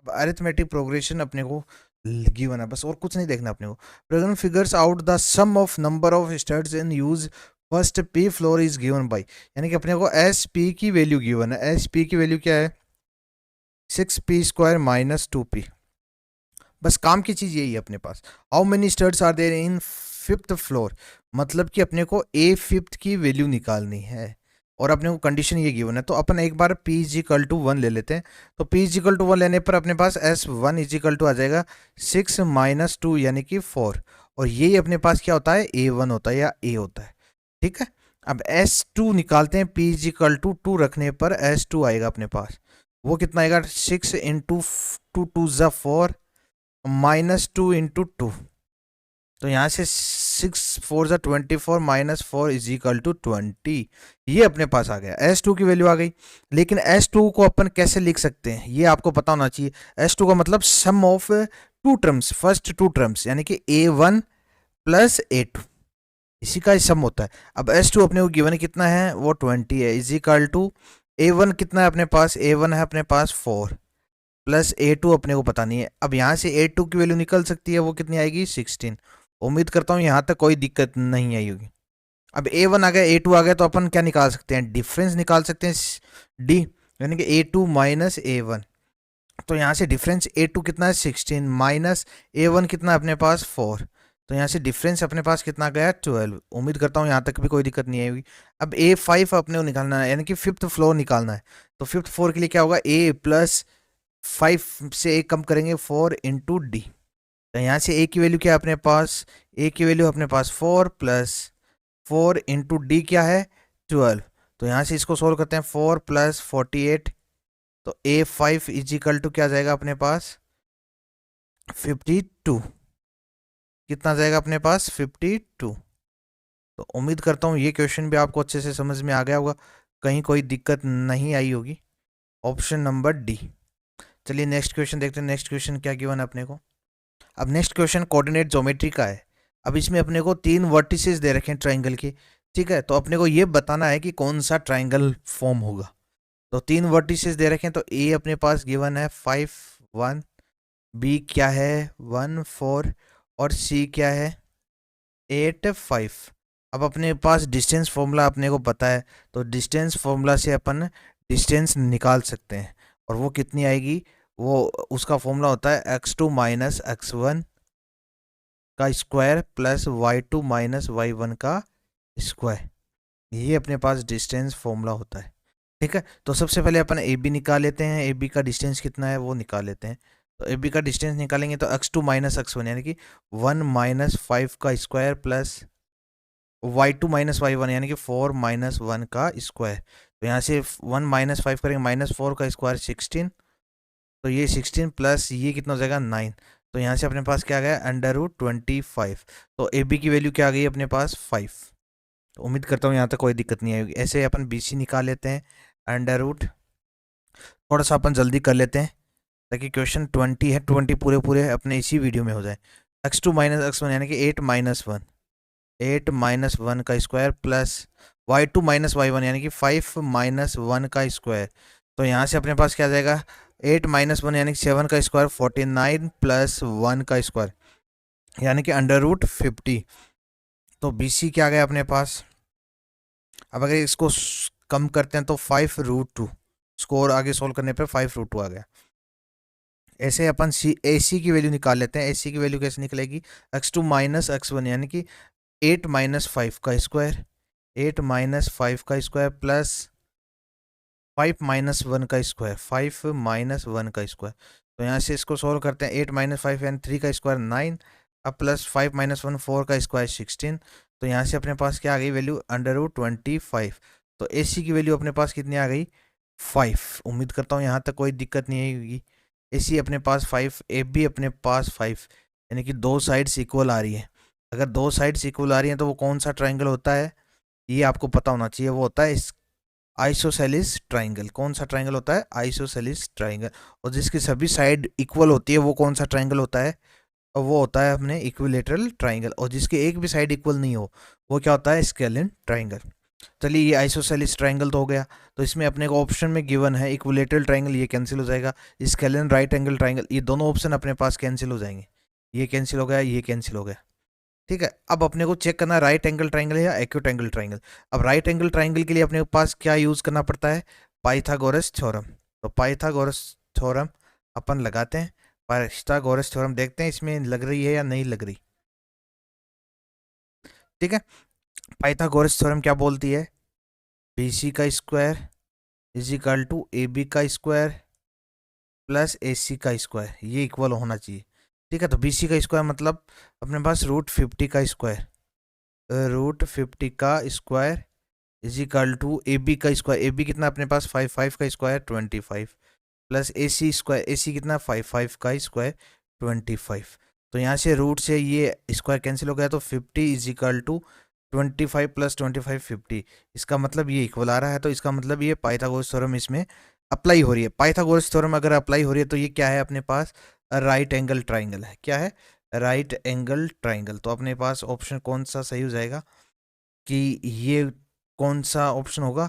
अब arithmetic progression अपने को गिवन है, बस और कुछ नहीं देखना अपने को। Program figures out the sum of number of studs in use first P floor is given by, यानी कि अपने को एस पी की वैल्यू गिवन है। एस पी की वैल्यू क्या है? 6p² minus 2p। बस काम की चीज यही है अपने पास। How many studs are there in fifth floor, मतलब कि अपने को ए फिफ्थ की वैल्यू निकालनी है और अपने को कंडीशन ये गिवन है। तो अपन एक बार p इजिकल टू 1 ले लेते हैं। तो p इजिकल टू 1 लेने पर अपने पास s1 इजिकल टू आ जाएगा 6 माइनस 2 यानी कि 4, और यही अपने पास क्या होता है? a1 होता है या a होता है। ठीक है, अब s2 निकालते हैं। p इजिकल टू 2 रखने पर s2 आएगा अपने पास, वो कितना आएगा? 6 इंटू 2 2 ज़ा 4 माइनस 2 इंटू 2। तो यहाँ से 6 4 ज़ा 24 माइनस 4 इज इक्वल टू 20। ये अपने पास आ गया, S2 की वैल्यू आ गई। लेकिन S2 को अपन कैसे लिख सकते हैं ये आपको पता होना चाहिए। S2 का मतलब sum of two terms, first two terms, यानी कि A1 प्लस A2, इसी का सम होता है। अब S2 अपने को गिवन कितना है? वो 20 है, इज इक्वल टू A1 कितना है अपने पास? A1 है अपने पास 4 प्लस A2 अपने को पता नहीं है। अब यहाँ से A2 की वैल्यू निकल सकती है, वो कितनी आएगी? 16। उम्मीद करता हूँ यहाँ तक कोई दिक्कत नहीं आई होगी। अब A1 आ गया, A2 आ गया, तो अपन क्या निकाल सकते हैं? डिफरेंस निकाल सकते हैं, D, यानी कि A2 माइनस A1। तो यहाँ से डिफरेंस A2 कितना है? 16 माइनस A1 कितना है अपने पास? 4। तो यहाँ से डिफरेंस अपने पास कितना गया? 12। उम्मीद करता हूँ यहाँ तक भी कोई दिक्कत नहीं आएगी। अब A5 अपने को निकालना है, यानी कि फिफ्थ फ्लोर निकालना है। तो फिफ्थ फ्लोर के लिए क्या होगा? A प्लस 5 से एक कम करेंगे 4 इंटू डी। तो यहाँ से ए की वैल्यू क्या है अपने पास? ए की वैल्यू अपने पास 4 प्लस 4 इंटू डी क्या है? 12। तो यहाँ से इसको सोल्व करते हैं, 4 प्लस 48। तो A5 इजिकल टू क्या जाएगा अपने पास? 52। कितना जाएगा अपने पास? 52। तो उम्मीद करता हूँ ये क्वेश्चन भी आपको अच्छे से समझ में आ गया होगा, कहीं कोई दिक्कत नहीं आई होगी। Option number D. चलिए नेक्स्ट क्वेश्चन देखते हैं। नेक्स्ट क्वेश्चन क्या गिवन है अपने को। अब नेक्स्ट क्वेश्चन कोऑर्डिनेट ज्योमेट्री का है। अब इसमें अपने को 3 वर्टिसेस दे रखे हैं ट्राइंगल के। ठीक है, तो अपने को ये बताना है कि कौन सा ट्राइंगल फॉर्म होगा। तो 3 वर्टिसेस दे रखे हैं, तो ए अपने पास गिवन है 5 1, बी क्या है 1 4, और सी क्या है 8 5। अब अपने पास डिस्टेंस फॉर्मूला अपने को पता है, तो डिस्टेंस फॉर्मूला से अपन डिस्टेंस निकाल सकते हैं, और वो कितनी आएगी? वो उसका फॉर्मूला होता है x2 माइनस x1 का square plus y2 minus y1 का स्क्वायर। ये अपने पास डिस्टेंस फॉर्मूला होता है। ठीक है, तो सबसे पहले अपन ए बी निकाल लेते हैं। ए बी का डिस्टेंस कितना है वो निकाल लेते हैं। तो ए बी का डिस्टेंस निकालेंगे तो x2 माइनस x1 यानी कि 1 माइनस 5 का square plus y2 minus y1 यानी कि 4 माइनस 1 का स्क्वायर। तो यहाँ से 1 माइनस 5 करेंगे, माइनस 4 का स्क्वायर 16। तो ये 16 प्लस ये कितना हो जाएगा 9। तो यहाँ से अपने पास क्या आ गया? √25। तो ए बी की वैल्यू क्या आ गई अपने पास? 5। तो उम्मीद करता हूँ यहाँ तक कोई दिक्कत नहीं आएगी। ऐसे अपन बी सी निकाल लेते हैं। अंडर रूट थोड़ा सा अपन जल्दी कर लेते हैं ताकि क्वेश्चन 20 है, 20 पूरे पूरे अपने इसी वीडियो में हो जाए। x2 माइनस x1 यानी कि 8 माइनस 1, 8 माइनस 1 का square plus y2 minus y1 यानी कि 5 माइनस 1 का स्क्वायर। तो यहाँ से अपने पास क्या आ जाएगा? 8 माइनस 1 यानी कि 7 का स्क्वायर, 49 प्लस 1 का स्क्वायर यानी कि √50। तो बी सी क्या आ गया अपने पास? अब अगर इसको कम करते हैं तो 5√2, स्कोर आगे सोल्व करने पर 5√2 आ गया। ऐसे अपन सी ए सी की वैल्यू निकाल लेते हैं। ए सी की वैल्यू कैसे निकलेगी? x2 माइनस x1 यानी कि 8 माइनस 5 का स्क्वायर, 8 माइनस 5 का स्क्वायर प्लस 5 माइनस 1 का स्क्वायर, 5 माइनस 1 का स्क्वायर। तो यहाँ से इसको सोल्व करते हैं। 8 माइनस 5 यानी 3 का स्क्वायर 9, अब प्लस 5 माइनस 1 4 का स्क्वायर 16। तो यहाँ से अपने पास क्या आ गई वैल्यू? √25। तो ए सी की वैल्यू अपने पास कितनी आ गई? 5। उम्मीद करता हूँ यहाँ तक कोई दिक्कत नहीं होगी। ए सी अपने पास 5, ए बी अपने पास 5, यानी कि दो साइड्स इक्वल आ रही है। अगर दो साइड्स इक्वल आ रही हैं तो वो कौन सा ट्राइंगल होता है ये आपको पता होना चाहिए। वो होता है आइसोसेलिस ट्राइंगल। कौन सा ट्राइंगल होता है? Isosceles triangle. और जिसकी सभी साइड इक्वल होती है वो कौन सा ट्राइंगल होता है? और वो होता है अपने इक्विलेटरल ट्राइंगल। और जिसकी एक भी साइड इक्वल नहीं हो वो क्या होता है? Scalene triangle. चलिए ये आइसोसेलिस ट्रायंगल तो हो गया, तो इसमें अपने को ऑप्शन में गिवन है इक्विलेटरल ट्रायंगल, ये कैंसिल हो जाएगा। स्केलियन राइट एंगल ट्रायंगल, ये दोनों ऑप्शन अपने पास कैंसिल हो जाएंगे, ये कैंसिल हो गया, ये कैंसिल हो गया। ठीक है, अब अपने को चेक करना है राइट एंगल ट्रायंगल है या एक्यूट एंगल ट्रायंगल। अब राइट एंगल ट्रायंगल के लिए अपने पास क्या यूज करना पड़ता है, पाइथागोरस थ्योरम। तो पाइथागोरस थ्योरम अपन लगाते हैं, पाइथागोरस थ्योरम देखते हैं इसमें लग रही है या नहीं लग रही। ठीक है, पाइथागोरस थ्योरम क्या बोलती है, बी सी का square is equal to A B का स्क्वायर प्लस ए सी का स्क्वायर, ये इक्वल होना चाहिए। ठीक है, तो बी सी का स्क्वायर मतलब अपने पास √50 का स्क्वायर, √50 का square is equal to A B का स्क्वायर, ए बी कितना अपने पास 5 का square 25 plus A C square, A C कितना 5 का स्क्वायर 25। तो यहाँ से रूट से ये स्क्वायर कैंसिल हो गया, तो 50 इज इक्वल टू 25 प्लस 25 50, इसका मतलब ये इक्वल आ रहा है। तो इसका मतलब ये पाइथागोरस थ्योरम इसमें अप्लाई हो रही है। पाइथागोरस थ्योरम अगर अप्लाई हो रही है तो ये क्या है अपने पास, राइट एंगल ट्राइंगल है। क्या है, राइट एंगल ट्राइंगल। तो अपने पास ऑप्शन कौन सा सही हो जाएगा कि ये कौन सा ऑप्शन होगा,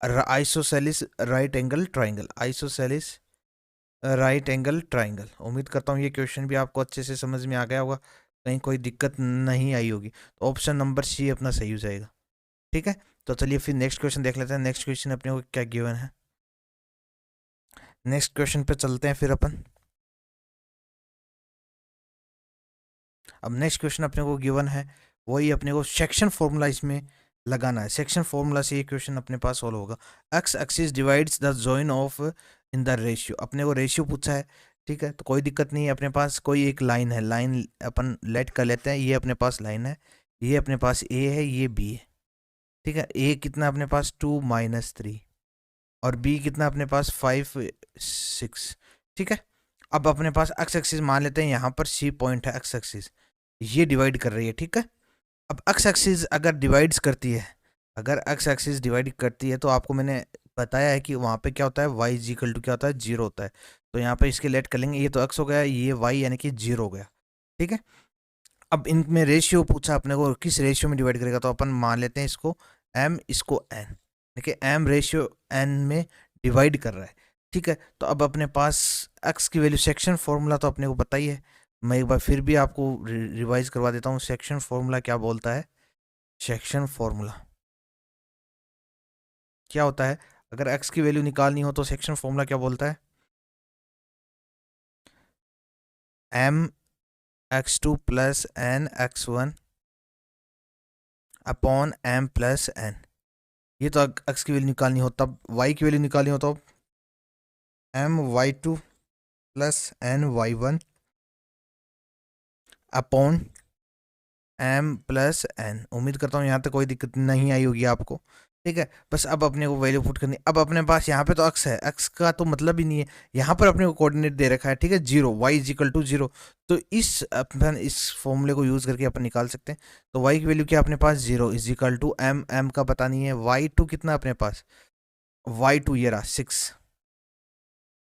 isosceles right angle triangle, isosceles right angle triangle. उम्मीद करता हूँ ये क्वेश्चन भी आपको अच्छे से समझ में आ गया होगा, कहीं कोई दिक्कत नहीं आई होगी। तो ऑप्शन नंबर सी अपना सही हो जाएगा। ठीक है, तो चलिए फिर नेक्स्ट क्वेश्चन देख लेते हैं। नेक्स्ट क्वेश्चन अपने को क्या गिवन है, नेक्स्ट क्वेश्चन पे चलते हैं फिर अपन। अब नेक्स्ट क्वेश्चन अपने को गिवन है, वही अपने को सेक्शन फॉर्मूला इसमें लगाना है। सेक्शन फॉर्मूला से ये क्वेश्चन अपने पास सॉल्व होगा। X axis divides the join of in the ratio, अपने को रेशियो पूछा है। ठीक है, तो कोई दिक्कत नहीं है, अपने पास कोई एक लाइन है, लाइन अपन लेट कर लेते हैं। ये अपने पास लाइन है, ये अपने पास ए है, ये बी है। ठीक है, ए कितना अपने पास 2 -3 और बी कितना अपने पास 5 6। ठीक है, अब अपने पास एक्स एक्सिस मान लेते हैं, यहाँ पर सी पॉइंट है एक्स एक्सिस, ये डिवाइड कर रही है। ठीक है, अब एक्स एक्सिस अगर डिवाइड्स करती है, अगर एक्स एक्सिस डिवाइड करती है तो आपको मैंने बताया है कि वहाँ पे क्या होता है, वाई इज इक्वल टू क्या होता है, 0 होता है। तो यहाँ पे इसके लेट कर लेंगे, ये तो एक्स हो गया, ये वाई यानी कि 0 हो गया। ठीक है, अब इनमें रेशियो पूछा अपने को, किस रेशियो में डिवाइड करेगा, तो अपन मान लेते हैं इसको एम, इसको एन। देखिए एम रेशियो एन में डिवाइड कर रहा है। ठीक है, तो अब अपने पास एक्स की वैल्यू, सेक्शन फॉर्मूला तो अपने को पता ही है, मैं एक बार फिर भी आपको रिवाइज करवा देता हूँ। सेक्शन फॉर्मूला क्या बोलता है, सेक्शन फॉर्मूला क्या होता है, अगर एक्स की वैल्यू निकालनी हो तो सेक्शन फॉर्मूला क्या बोलता है, M x2 plus N x1 upon M plus N. ये तो एक्स की वैल्यू निकालनी हो, तब वाई की वैल्यू निकालनी हो तो M y2 plus N y1 upon M plus N. उम्मीद करता हूँ यहाँ तक कोई दिक्कत नहीं आई होगी आपको। ठीक है, बस अब अपने को वैल्यू पुट करनी। अब अपने पास यहाँ पे तो एक्स है, एक्स का तो मतलब ही नहीं है, यहाँ पर अपने को कोऑर्डिनेट दे रखा है। ठीक है, 0, वाई इज इक्वल टू 0। तो अपन इस फॉर्मूले को यूज़ करके अपन निकाल सकते हैं। तो वाई की वैल्यू क्या अपने पास, 0 is equal to M, M का पता नहीं है, y2 कितना अपने पास, y2 ये रहा 6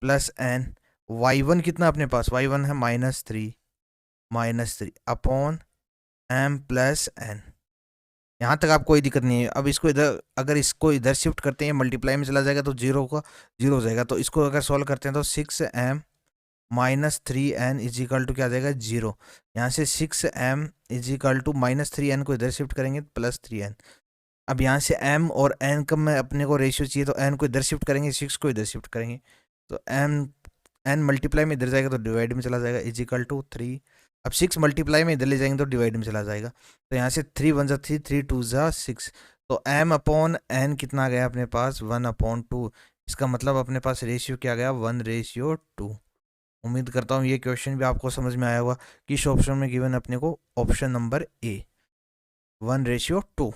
प्लस एन, y1 कितना अपने पास, y1 है -3 अपॉन एम प्लस एन। यहाँ तक आप कोई दिक्कत नहीं है। अब इसको इधर, अगर इसको इधर शिफ्ट करते हैं, मल्टीप्लाई में चला जाएगा तो 0 का 0 हो जाएगा। तो इसको अगर सॉल्व करते हैं तो 6m -3n is equal to क्या आ जाएगा, 0। यहाँ से 6m is equal to -3n को इधर शिफ्ट करेंगे +3n। अब यहाँ से m और n का में अपने को रेशियो चाहिए, तो n को इधर शिफ्ट करेंगे, 6 को इधर शिफ्ट करेंगे, तो n मल्टीप्लाई में इधर जाएगा तो डिवाइड में चला जाएगा, इज इक्वल टू 3। अब 6 मल्टीप्लाई में इधर ले जाएंगे तो डिवाइड में चला जाएगा। तो यहाँ से 3 1 3, 3 2 6। तो m अपॉन n कितना आ गया अपने पास, 1/2। इसका मतलब अपने पास रेशियो क्या गया, 1:2। उम्मीद करता हूँ ये क्वेश्चन भी आपको समझ में आया होगा। किस ऑप्शन में गिवन अपने को, ऑप्शन नंबर ए, 1:2।